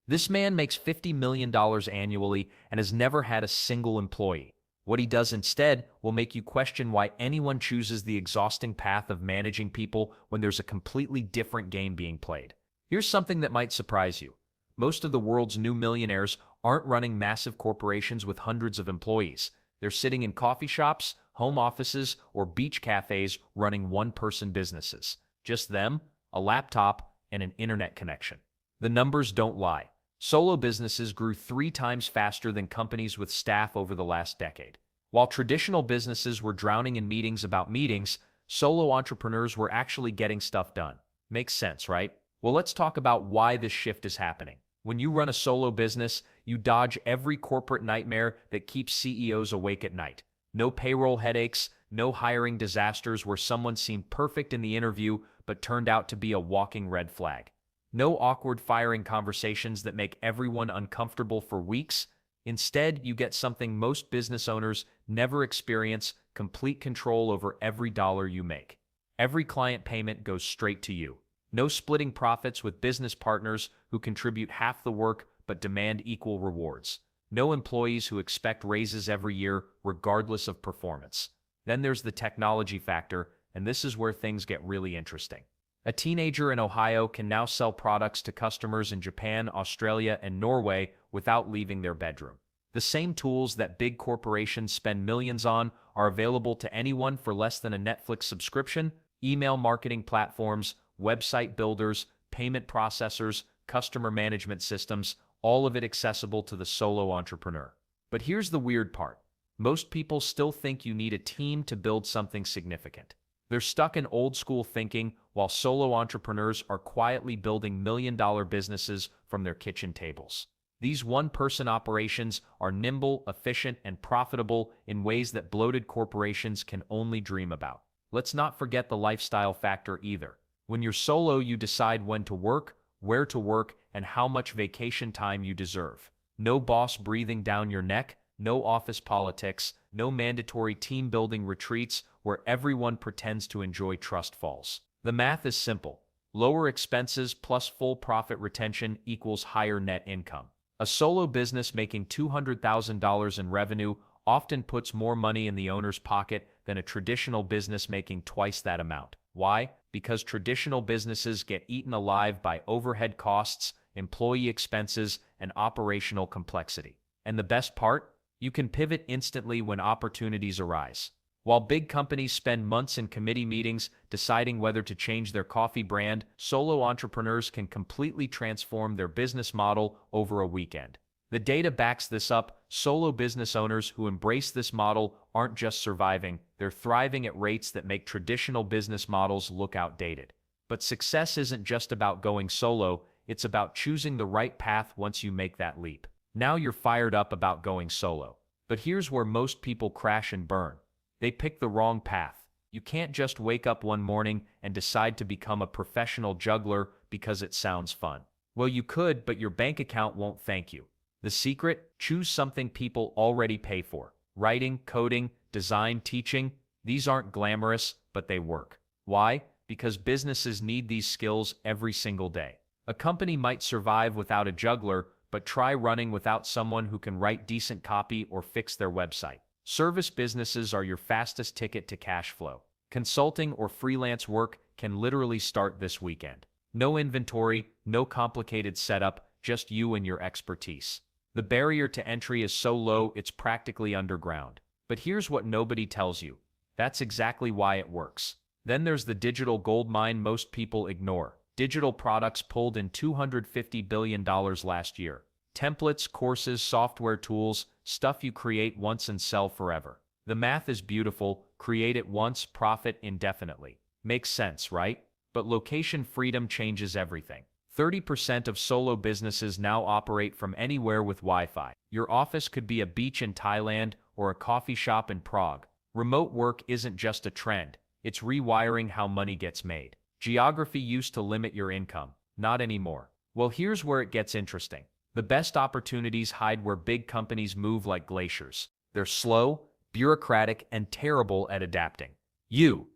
This man makes $50 million annually and has never had a single employee. What he does instead will make you question why anyone chooses the exhausting path of managing people when there's a completely different game being played. Here's something that might surprise you. Most of the world's new millionaires aren't running massive corporations with hundreds of employees. They're sitting in coffee shops, home offices, or beach cafes running one-person businesses. Just them, a laptop, and an internet connection. The numbers don't lie. Solo businesses grew 3 times faster than companies with staff over the last decade. While traditional businesses were drowning in meetings about meetings, solo entrepreneurs were actually getting stuff done. Makes sense, right? Well, let's talk about why this shift is happening. When you run a solo business, you dodge every corporate nightmare that keeps CEOs awake at night. No payroll headaches, no hiring disasters where someone seemed perfect in the interview but turned out to be a walking red flag. No awkward firing conversations that make everyone uncomfortable for weeks. Instead, you get something most business owners never experience: complete control over every dollar you make. Every client payment goes straight to you. No splitting profits with business partners who contribute half the work but demand equal rewards. No employees who expect raises every year regardless of performance. Then there's the technology factor, and this is where things get really interesting. A teenager in Ohio can now sell products to customers in Japan, Australia, and Norway without leaving their bedroom. The same tools that big corporations spend millions on are available to anyone for less than a Netflix subscription. Email marketing platforms, website builders, payment processors, customer management systems, all of it accessible to the solo entrepreneur. But here's the weird part. Most people still think you need a team to build something significant. They're stuck in old school thinking, while solo entrepreneurs are quietly building million-dollar businesses from their kitchen tables. These one-person operations are nimble, efficient, and profitable in ways that bloated corporations can only dream about. Let's not forget the lifestyle factor either. When you're solo, you decide when to work, where to work, and how much vacation time you deserve. No boss breathing down your neck, no office politics, no mandatory team-building retreats where everyone pretends to enjoy trust falls. The math is simple. Lower expenses plus full profit retention equals higher net income. A solo business making $200,000 in revenue often puts more money in the owner's pocket than a traditional business making twice that amount. Why? Because traditional businesses get eaten alive by overhead costs, employee expenses, and operational complexity. And the best part? You can pivot instantly when opportunities arise. While big companies spend months in committee meetings deciding whether to change their coffee brand, solo entrepreneurs can completely transform their business model over a weekend. The data backs this up. Solo business owners who embrace this model aren't just surviving, they're thriving at rates that make traditional business models look outdated. But success isn't just about going solo, it's about choosing the right path once you make that leap. Now you're fired up about going solo. But here's where most people crash and burn. They pick the wrong path. You can't just wake up one morning and decide to become a professional juggler because it sounds fun. Well, you could, but your bank account won't thank you. The secret? Choose something people already pay for. Writing, coding, design, teaching. These aren't glamorous, but they work. Why? Because businesses need these skills every single day. A company might survive without a juggler, but try running without someone who can write decent copy or fix their website. Service businesses are your fastest ticket to cash flow. Consulting or freelance work can literally start this weekend. No inventory, no complicated setup, just you and your expertise. The barrier to entry is so low it's practically underground. But here's what nobody tells you. That's exactly why it works. Then there's the digital goldmine most people ignore. Digital products pulled in $250 billion last year. Templates, courses, software tools, stuff you create once and sell forever. The math is beautiful. Create it once, profit indefinitely. Makes sense, right? But location freedom changes everything. 30% of solo businesses now operate from anywhere with Wi-Fi. Your office could be a beach in Thailand or a coffee shop in Prague. Remote work isn't just a trend. It's rewiring how money gets made. Geography used to limit your income. Not anymore. Well, here's where it gets interesting. The best opportunities hide where big companies move like glaciers. They're slow, bureaucratic, and terrible at adapting. You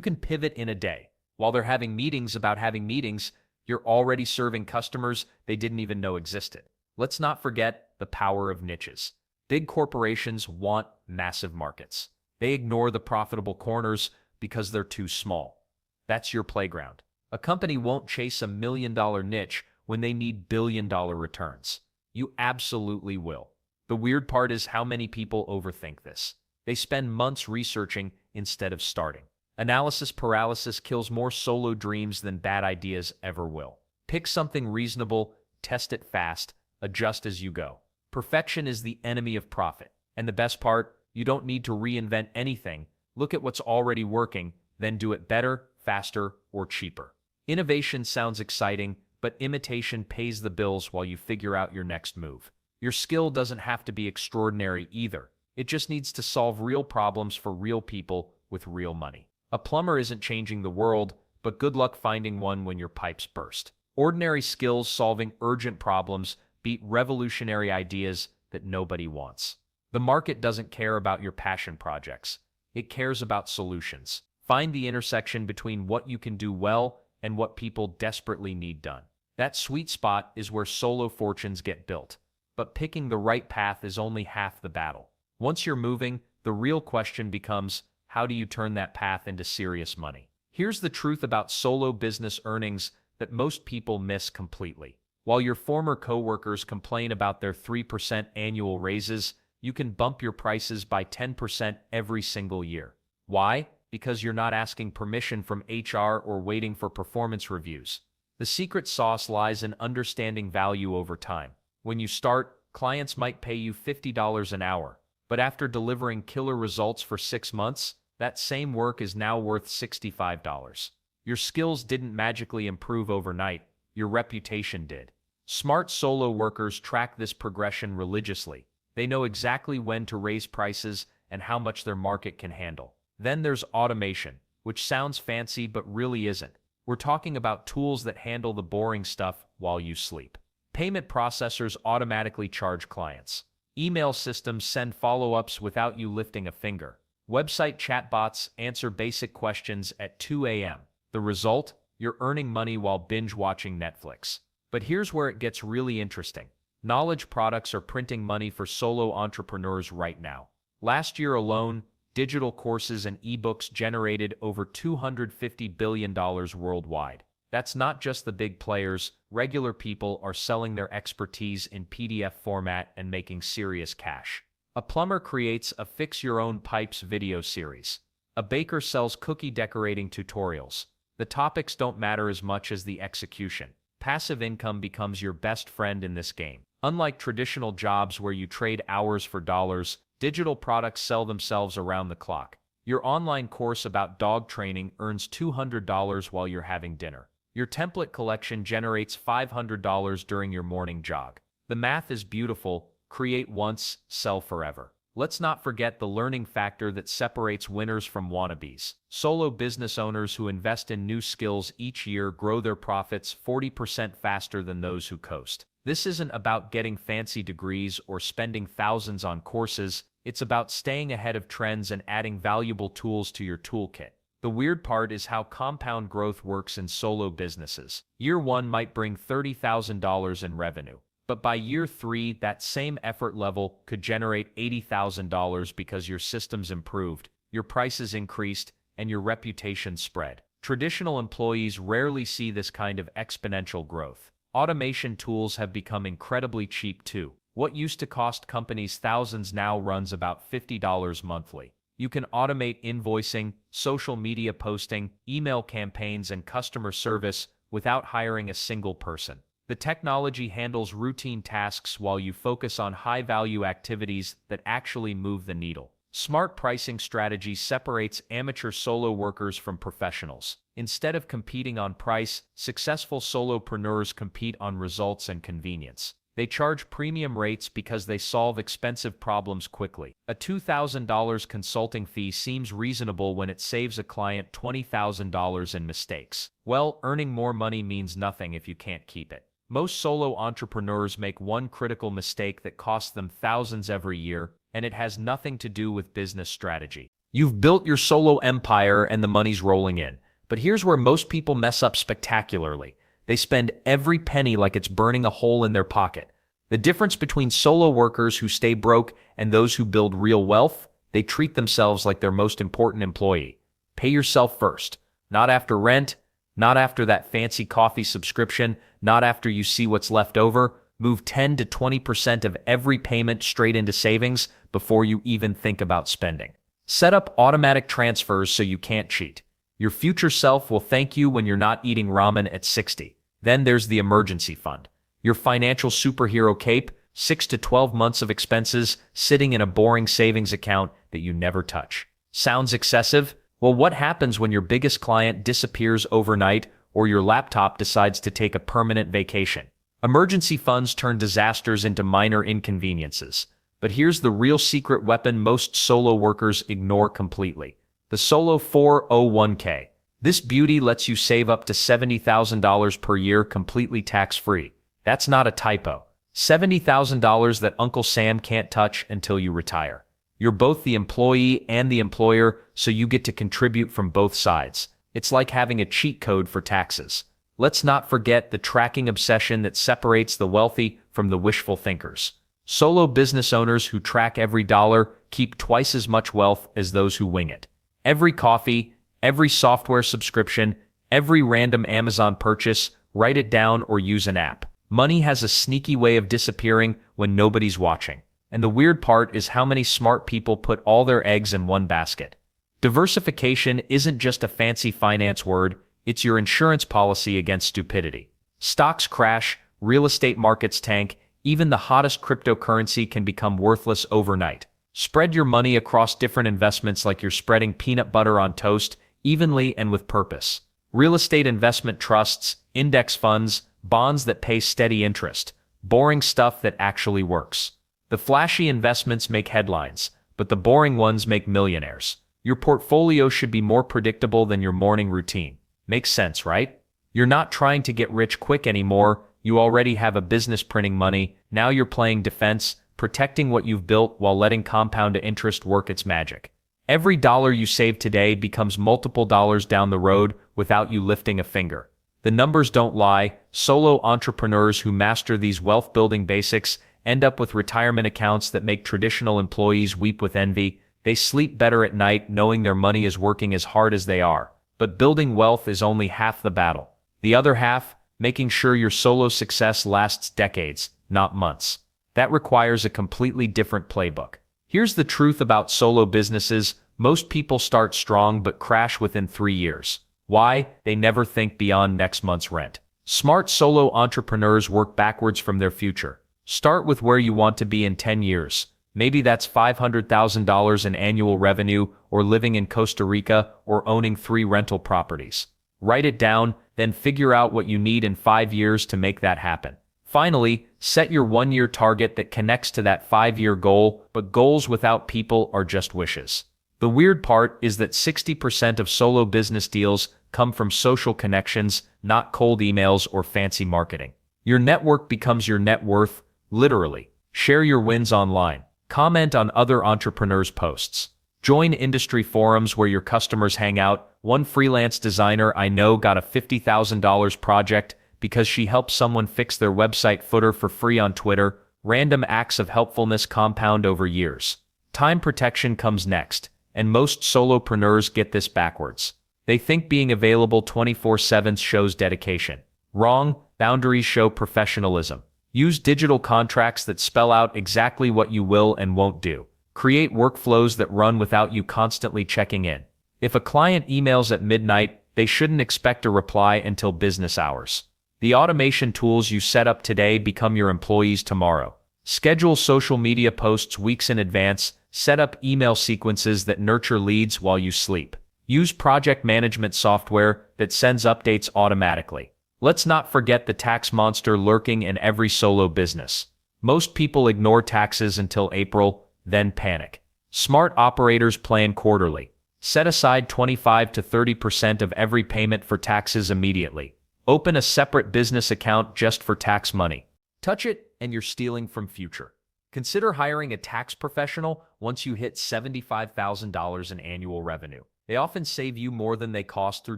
can pivot in a day. While they're having meetings about having meetings, You're already serving customers they didn't even know existed. Let's not forget the power of niches. Big corporations want massive markets. They ignore the profitable corners because they're too small. That's your playground. A company won't chase $1 million niche when they need billion-dollar returns. You absolutely will. The weird part is how many people overthink this. They spend months researching instead of starting. Analysis paralysis kills more solo dreams than bad ideas ever will. Pick something reasonable, test it fast, adjust as you go. Perfection is the enemy of profit. And the best part, you don't need to reinvent anything. Look at what's already working, then do it better, faster, or cheaper. Innovation sounds exciting, but imitation pays the bills while you figure out your next move. Your skill doesn't have to be extraordinary either. It just needs to solve real problems for real people with real money. A plumber isn't changing the world, but good luck finding one when your pipes burst. Ordinary skills solving urgent problems beat revolutionary ideas that nobody wants. The market doesn't care about your passion projects. It cares about solutions. Find the intersection between what you can do well and what people desperately need done. That sweet spot is where solo fortunes get built. But picking the right path is only half the battle. Once you're moving, the real question becomes, how do you turn that path into serious money? Here's the truth about solo business earnings that most people miss completely. While your former coworkers complain about their 3% annual raises, you can bump your prices by 10% every single year. Why? Because you're not asking permission from HR or waiting for performance reviews. The secret sauce lies in understanding value over time. When you start, clients might pay you $50 an hour, but after delivering killer results for 6 months, that same work is now worth $65. Your skills didn't magically improve overnight, your reputation did. Smart solo workers track this progression religiously. They know exactly when to raise prices and how much their market can handle. Then there's automation, which sounds fancy but really isn't. We're talking about tools that handle the boring stuff while you sleep. Payment processors automatically charge clients. Email systems send follow-ups without you lifting a finger. Website chatbots answer basic questions at 2 a.m. The result? You're earning money while binge-watching Netflix. But here's where it gets really interesting. Knowledge products are printing money for solo entrepreneurs right now. Last year alone, digital courses and ebooks generated over $250 billion worldwide. That's not just the big players. Regular people are selling their expertise in PDF format and making serious cash. A plumber creates a fix-your-own pipes video series. A baker sells cookie decorating tutorials. The topics don't matter as much as the execution. Passive income becomes your best friend in this game. Unlike traditional jobs where you trade hours for dollars, digital products sell themselves around the clock. Your online course about dog training earns $200 while you're having dinner. Your template collection generates $500 during your morning jog. The math is beautiful. Create once, sell forever. Let's not forget the learning factor that separates winners from wannabes. Solo business owners who invest in new skills each year grow their profits 40% faster than those who coast. This isn't about getting fancy degrees or spending thousands on courses. It's about staying ahead of trends and adding valuable tools to your toolkit. The weird part is how compound growth works in solo businesses. Year 1 might bring $30,000 in revenue. But by year 3, that same effort level could generate $80,000 because your systems improved, your prices increased, and your reputation spread. Traditional employees rarely see this kind of exponential growth. Automation tools have become incredibly cheap too. What used to cost companies thousands now runs about $50 monthly. You can automate invoicing, social media posting, email campaigns, and customer service without hiring a single person. The technology handles routine tasks while you focus on high-value activities that actually move the needle. Smart pricing strategy separates amateur solo workers from professionals. Instead of competing on price, successful solopreneurs compete on results and convenience. They charge premium rates because they solve expensive problems quickly. A $2,000 consulting fee seems reasonable when it saves a client $20,000 in mistakes. Well, earning more money means nothing if you can't keep it. Most solo entrepreneurs make one critical mistake that costs them thousands every year, and it has nothing to do with business strategy. You've built your solo empire and the money's rolling in. But here's where most people mess up spectacularly. They spend every penny like it's burning a hole in their pocket. The difference between solo workers who stay broke and those who build real wealth, they treat themselves like their most important employee. Pay yourself first, not after rent, not after that fancy coffee subscription, not after you see what's left over. Move 10 to 20% of every payment straight into savings before you even think about spending. Set up automatic transfers so you can't cheat. Your future self will thank you when you're not eating ramen at 60. Then there's the emergency fund. Your financial superhero cape, 6 to 12 months of expenses sitting in a boring savings account that you never touch. Sounds excessive? Well, what happens when your biggest client disappears overnight or your laptop decides to take a permanent vacation? Emergency funds turn disasters into minor inconveniences. But here's the real secret weapon most solo workers ignore completely. The Solo 401k. This beauty lets you save up to $70,000 per year completely tax-free. That's not a typo. $70,000 that Uncle Sam can't touch until you retire. You're both the employee and the employer, so you get to contribute from both sides. It's like having a cheat code for taxes. Let's not forget the tracking obsession that separates the wealthy from the wishful thinkers. Solo business owners who track every dollar keep twice as much wealth as those who wing it. Every coffee, every software subscription, every random Amazon purchase, write it down or use an app. Money has a sneaky way of disappearing when nobody's watching. And the weird part is how many smart people put all their eggs in one basket. Diversification isn't just a fancy finance word, it's your insurance policy against stupidity. Stocks crash, real estate markets tank, even the hottest cryptocurrency can become worthless overnight. Spread your money across different investments like you're spreading peanut butter on toast, evenly and with purpose. Real estate investment trusts, index funds, bonds that pay steady interest, boring stuff that actually works. The flashy investments make headlines, but the boring ones make millionaires. Your portfolio should be more predictable than your morning routine. Makes sense, right? You're not trying to get rich quick anymore. You already have a business printing money. Now you're playing defense, protecting what you've built while letting compound interest work its magic. Every dollar you save today becomes multiple dollars down the road without you lifting a finger. The numbers don't lie. Solo entrepreneurs who master these wealth-building basics end up with retirement accounts that make traditional employees weep with envy. They sleep better at night knowing their money is working as hard as they are. But building wealth is only half the battle. The other half, making sure your solo success lasts decades, not months. That requires a completely different playbook. Here's the truth about solo businesses. Most people start strong but crash within 3 years. Why? They never think beyond next month's rent. Smart solo entrepreneurs work backwards from their future. Start with where you want to be in 10 years. Maybe that's $500,000 in annual revenue, or living in Costa Rica, or owning 3 rental properties. Write it down, then figure out what you need in 5 years to make that happen. Finally, set your 1-year target that connects to that 5-year goal, but goals without people are just wishes. The weird part is that 60% of solo business deals come from social connections, not cold emails or fancy marketing. Your network becomes your net worth, literally. Share your wins online. Comment on other entrepreneurs' posts. Join industry forums where your customers hang out. One freelance designer I know got a $50,000 project because she helped someone fix their website footer for free on Twitter. Random acts of helpfulness compound over years. Time protection comes next, and most solopreneurs get this backwards. They think being available 24/7 shows dedication. Wrong. Boundaries show professionalism. Use digital contracts that spell out exactly what you will and won't do. Create workflows that run without you constantly checking in. If a client emails at midnight, they shouldn't expect a reply until business hours. The automation tools you set up today become your employees tomorrow. Schedule social media posts weeks in advance. Set up email sequences that nurture leads while you sleep. Use project management software that sends updates automatically. Let's not forget the tax monster lurking in every solo business. Most people ignore taxes until April, then panic. Smart operators plan quarterly. Set aside 25 to 30% of every payment for taxes immediately. Open a separate business account just for tax money. Touch it, and you're stealing from future. Consider hiring a tax professional once you hit $75,000 in annual revenue. They often save you more than they cost through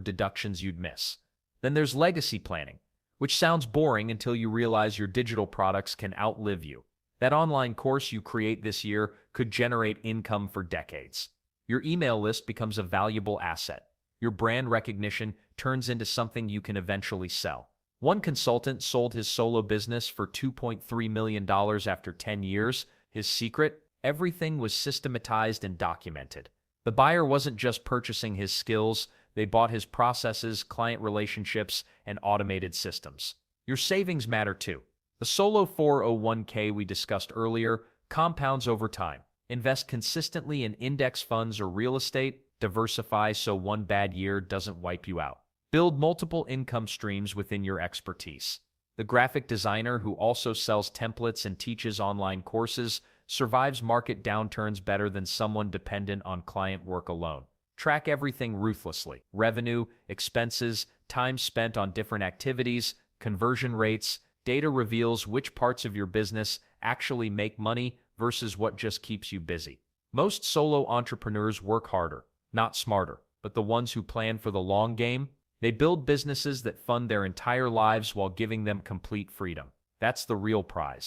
deductions you'd miss. Then there's legacy planning. which sounds boring until you realize your digital products can outlive you. That online course you create this year could generate income for decades. Your email list becomes a valuable asset. Your brand recognition turns into something you can eventually sell. One consultant sold his solo business for $2.3 million after 10 years. His secret? Everything was systematized and documented. The buyer wasn't just purchasing his skills, they bought his processes, client relationships, and automated systems. Your savings matter too. The solo 401k we discussed earlier compounds over time. Invest consistently in index funds or real estate. Diversify so one bad year doesn't wipe you out. Build multiple income streams within your expertise. The graphic designer who also sells templates and teaches online courses survives market downturns better than someone dependent on client work alone. Track everything ruthlessly: revenue, expenses, time spent on different activities, conversion rates. Data reveals which parts of your business actually make money versus what just keeps you busy. Most solo entrepreneurs work harder, not smarter, but the ones who plan for the long game, they build businesses that fund their entire lives while giving them complete freedom. That's the real prize.